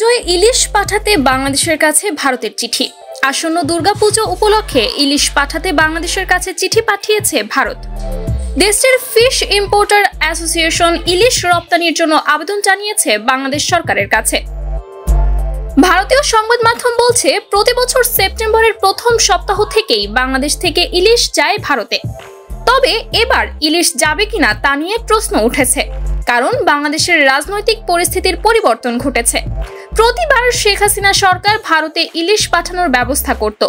পুজোয় ইলিশ পাঠাতে বাংলাদেশের কাছে ভারতের চিঠি। আসন্ন দুর্গাপুজো উপলক্ষে ইলিশ পাঠাতে বাংলাদেশের কাছে চিঠি পাঠিয়েছে ভারত। দেশটির ফিশ ইম্পোর্টার অ্যাসোসিয়েশন ইলিশ রপ্তানির জন্য আবেদন জানিয়েছে বাংলাদেশ সরকারের কাছে। ভারতীয় সংবাদ মাধ্যম বলছে, প্রতি বছর সেপ্টেম্বরের প্রথম সপ্তাহ থেকেই বাংলাদেশ থেকে ইলিশ যায় ভারতে। তবে এবার ইলিশ যাবে কিনা তা নিয়ে প্রশ্ন উঠেছে, কারণ বাংলাদেশের রাজনৈতিক পরিস্থিতির পরিবর্তন ঘটেছে। প্রতিবার শেখ হাসিনা সরকার ভারতে ইলিশ পাঠানোর ব্যবস্থা করত।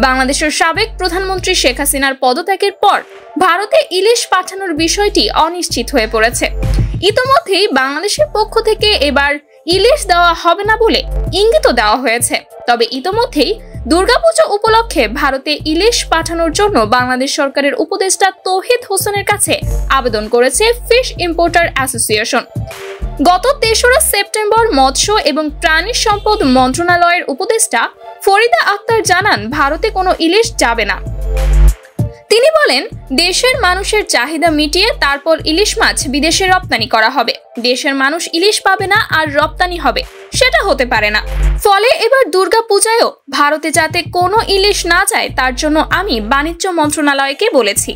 বাংলাদেশের সাবেক প্রধানমন্ত্রী শেখ হাসিনার পদত্যাগের পর ভারতে ইলিশ পাঠানোর বিষয়টি অনিশ্চিত হয়ে পড়েছে। ইতোমধ্যেই বাংলাদেশের পক্ষ থেকে এবার ইলিশ দেওয়া হবে না বলে ইঙ্গিত দেওয়া হয়েছে। তবে ইতোমধ্যেই দুর্গাপুজো উপলক্ষে ভারতে ইলিশ পাঠানোর জন্য বাংলাদেশ সরকারের উপদেষ্টা তৌহিদ হোসেনের কাছে আবেদন করেছে ফিশ ইম্পোর্টার অ্যাসোসিয়েশন। গত ৩রা সেপ্টেম্বর মৎস্য এবং প্রাণী সম্পদ মন্ত্রণালয়ের উপদেষ্টা ফরিদা আক্তার জানান, ভারতে কোনো ইলিশ যাবে না। তিনি বলেন, দেশের মানুষের চাহিদা মিটিয়ে তারপর ইলিশ মাছ বিদেশে রপ্তানি করা হবে। দেশের মানুষ ইলিশ পাবে না আর রপ্তানি হবে, সেটা হতে পারে না। ফলে এবার দুর্গাপূজায়ও ভারতে যাতে কোনো ইলিশ না যায় তার জন্য আমি বাণিজ্য মন্ত্রণালয়কে বলেছি।